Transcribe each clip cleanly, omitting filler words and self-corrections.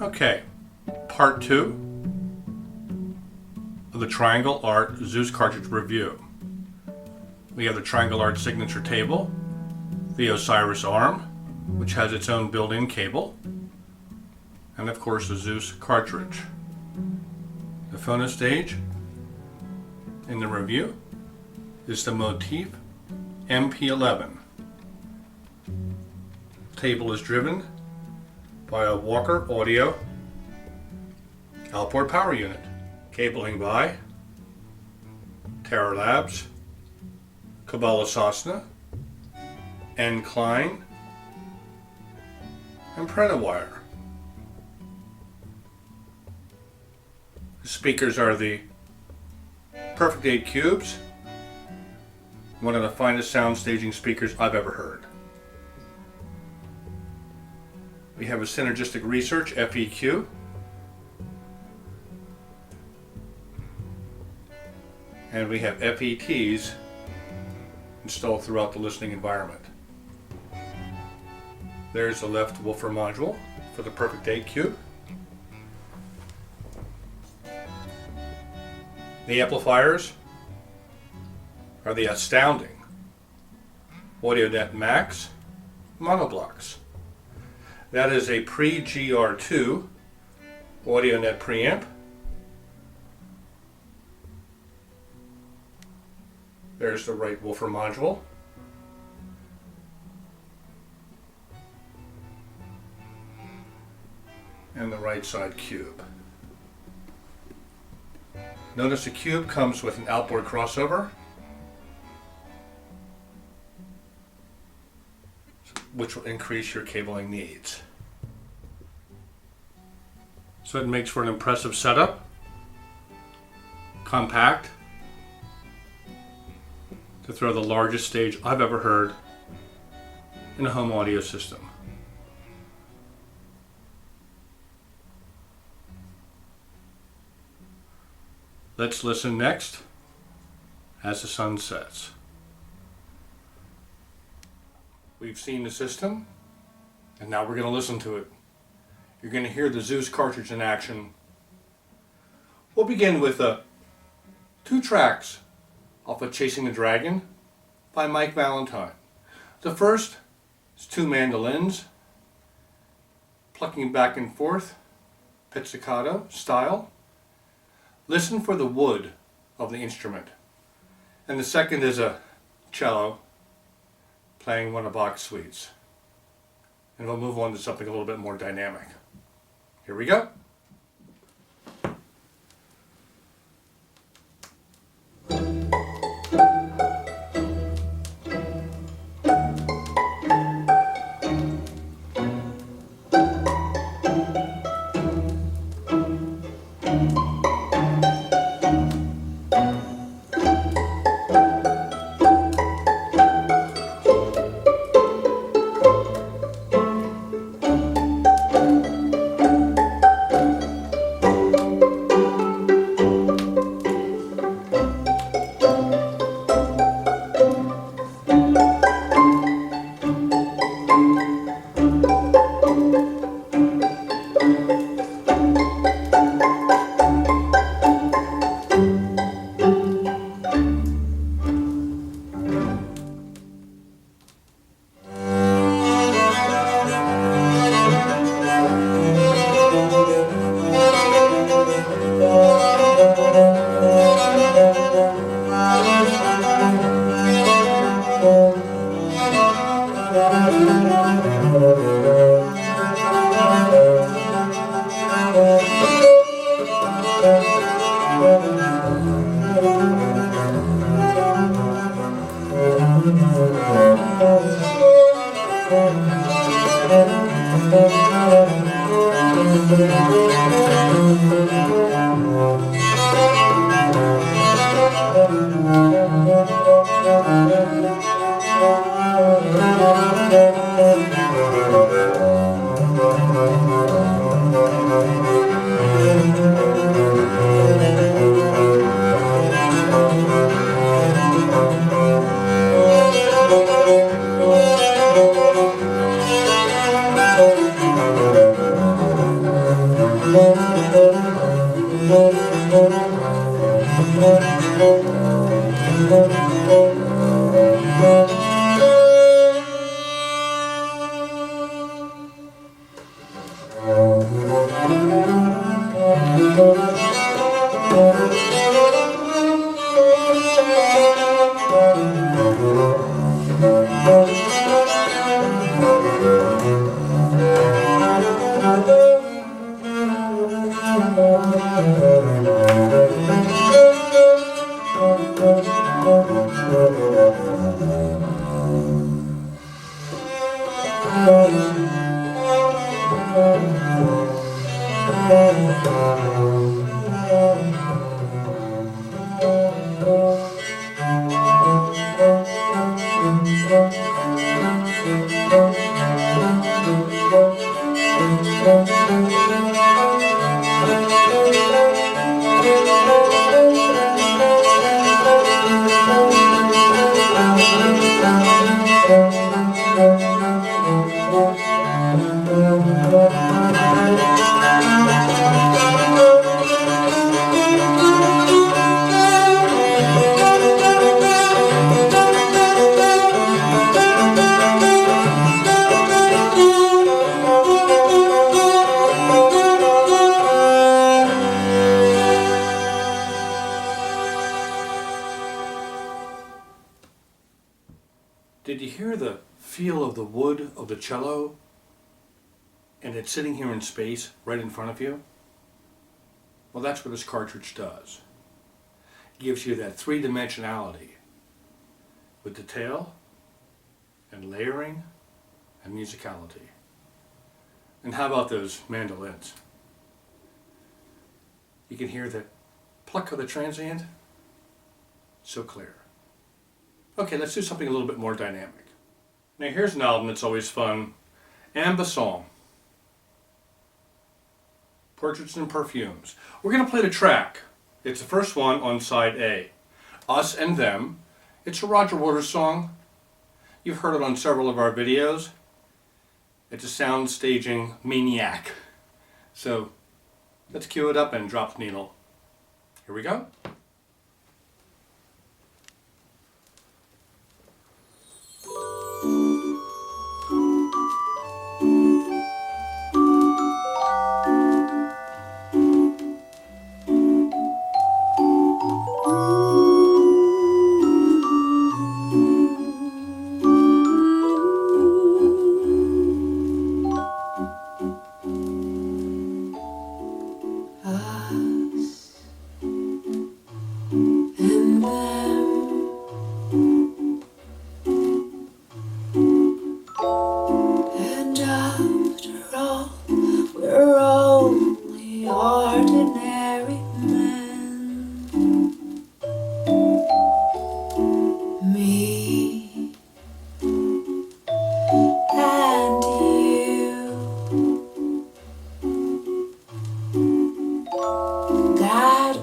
Okay, part 2 of the Triangle Art Zeus Cartridge review. We have the Triangle Art signature table, the Osiris arm, which has its own built-in cable, and of course the Zeus cartridge. The phono stage in the review is the Motif MP11. The table is driven by a Walker Audio outboard power unit. Cabling by Terra Labs, Kabbalah Sosna, N. Klein, and Prentawire. The speakers are the Perfect 8 Cubes, one of the finest sound staging speakers I've ever heard. We have a Synergistic Research FEQ, and we have FETs installed throughout the listening environment. There's the left woofer module for the Perfect 8 Cube. The amplifiers are the astounding AudioNet Max monoblocks. That is a pre-GR2 AudioNet preamp. There's the right woofer module. And the right side cube. Notice the cube comes with an outboard crossover, which will increase your cabling needs. So it makes for an impressive setup, compact, to throw the largest stage I've ever heard in a home audio system. Let's listen next as the sun sets. We've seen the system, and now we're going to listen to it. You're going to hear the Zeus cartridge in action. We'll begin with 2 tracks off of Chasing the Dragon by Mike Valentine. The first is 2 mandolins plucking back and forth, pizzicato style. Listen for the wood of the instrument. And the second is a cello playing one of Bach's suites. And we'll move on to something a little bit more dynamic. Here we go. Did you hear the feel of the wood of the cello? And it's sitting here in space, right in front of you? Well, that's what this cartridge does. It gives you that three-dimensionality with detail and layering and musicality. And how about those mandolins? You can hear the pluck of the transient? So clear. Okay, let's do something a little bit more dynamic. Now here's an album that's always fun. Ambeson. Portraits and Perfumes. We're going to play the track. It's the first one on side A. Us and Them. It's a Roger Waters song. You've heard it on several of our videos. It's a sound staging maniac. So let's cue it up and drop the needle. Here we go.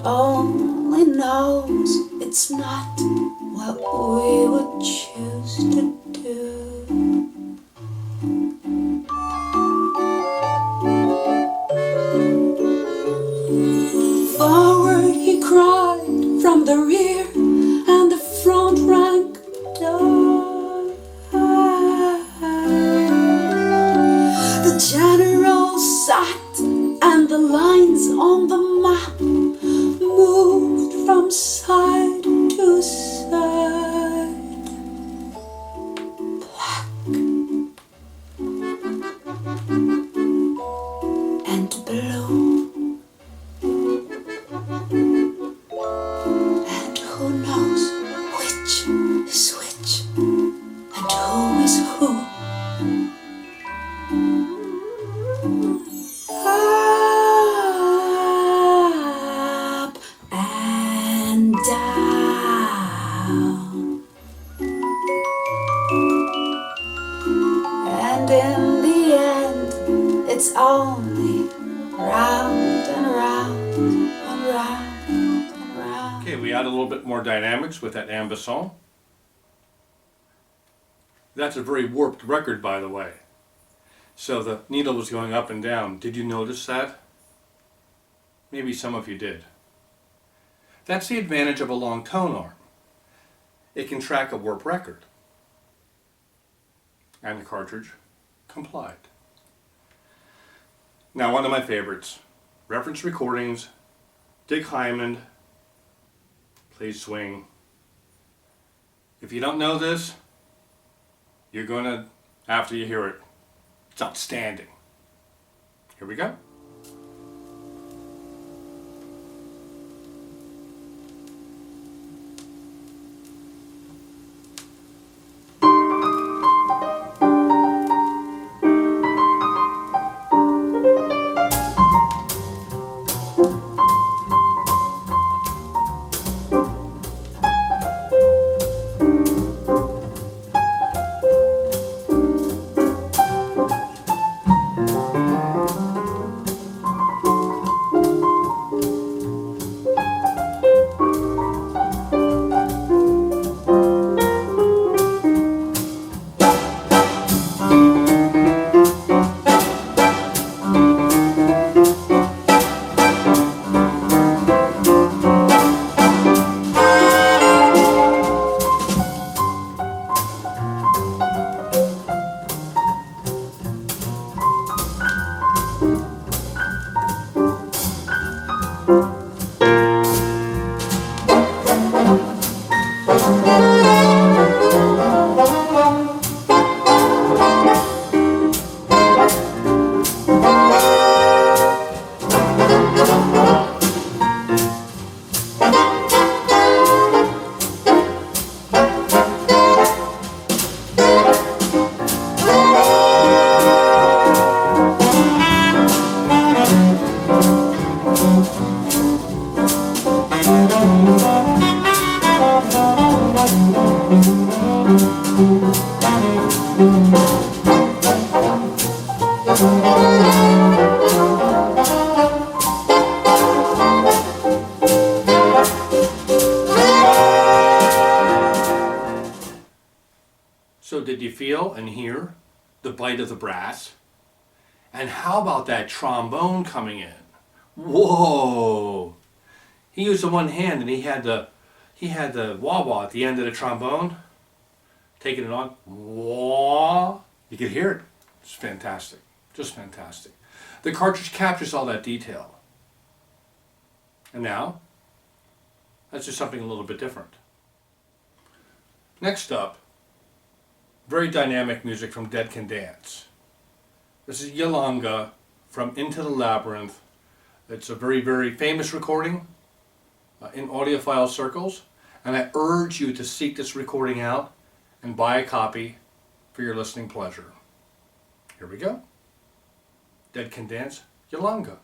Only knows it's not what we would choose to do. Forward he cried from the rear, and the front rank died. The general sat, and the lines on the map moved from side to side. Black and blue, and who knows which is which and who is who. Down, and in the end it's only round and round and round and round. Okay, we add a little bit more dynamics with that ambeson. That's a very warped record, by the way. So the needle was going up and down. Did you notice that? Maybe some of you did. That's the advantage of a long tone arm. It can track a warp record. And the cartridge complied. Now, one of my favorites, reference recordings, Dick Hyman plays swing. If you don't know this, you're going to, after you hear it, it's outstanding. Here we go. So did you feel and hear the bite of the brass? And how about that trombone coming in? Whoa! He used the one hand and he had the wah-wah at the end of the trombone. Taking it on. Wah! You could hear it. It's fantastic. Just fantastic. The cartridge captures all that detail. And now, let's do something a little bit different. Next up, very dynamic music from Dead Can Dance. This is Yolanga from Into the Labyrinth. It's a very, very famous recording in audiophile circles, and I urge you to seek this recording out and buy a copy for your listening pleasure. Here we go. Dead Can Dance, Yolanga.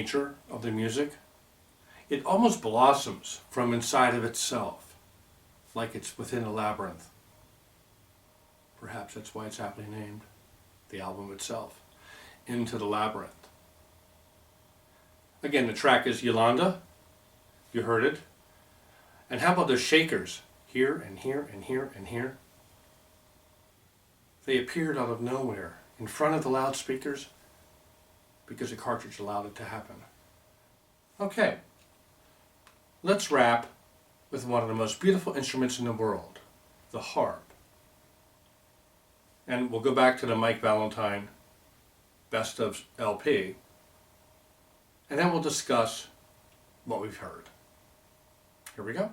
nature of the music. It almost blossoms from inside of itself, like it's within a labyrinth. Perhaps that's why it's aptly named, the album itself, Into the Labyrinth. Again, the track is Yolanda. You heard it. And how about the shakers? Here and here and here and here. They appeared out of nowhere, in front of the loudspeakers, because the cartridge allowed it to happen. Okay, let's wrap with one of the most beautiful instruments in the world, the harp. And we'll go back to the Mike Valentine Best of LP, and then we'll discuss what we've heard. Here we go.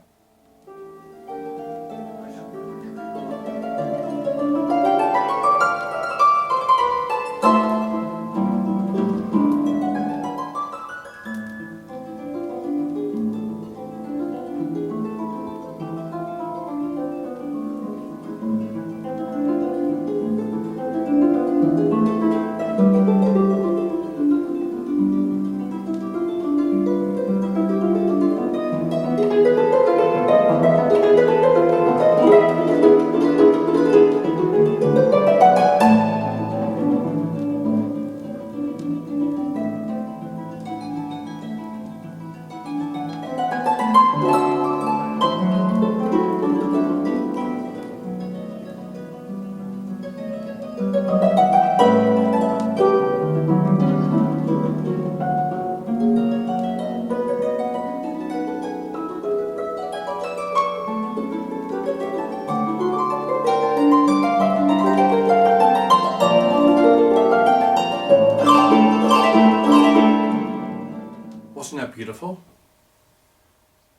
Wasn't that beautiful?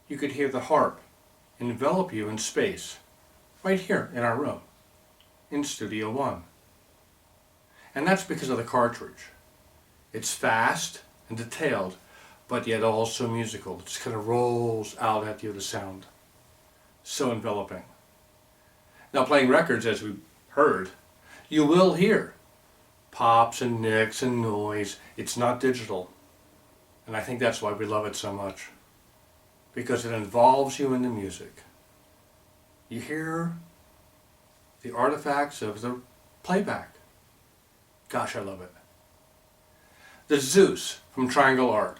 You could hear the harp envelop you in space, right here in our room, in Studio One. And that's because of the cartridge. It's fast and detailed, but yet also musical. It just kind of rolls out at you, the sound. So enveloping. Now, playing records, as we heard, you will hear pops and nicks and noise. It's not digital. And I think that's why we love it so much. Because it involves you in the music. You hear the artifacts of the playback. Gosh, I love it. The Zeus from Triangle Art.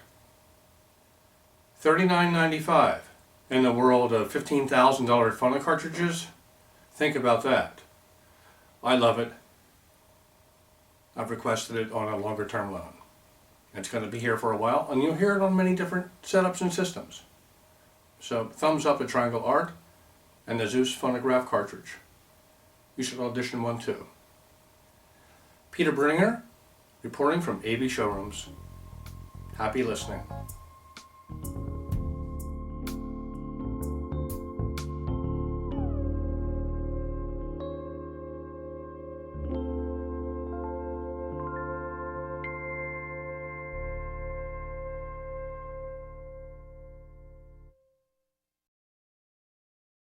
$39.95 in the world of $15,000 phono cartridges. Think about that. I love it. I've requested it on a longer term loan. It's going to be here for a while, and you'll hear it on many different setups and systems. So, thumbs up to Triangle Art and the Zeus phonograph cartridge. You should audition one too. Peter Bringer, reporting from AB Showrooms. Happy listening.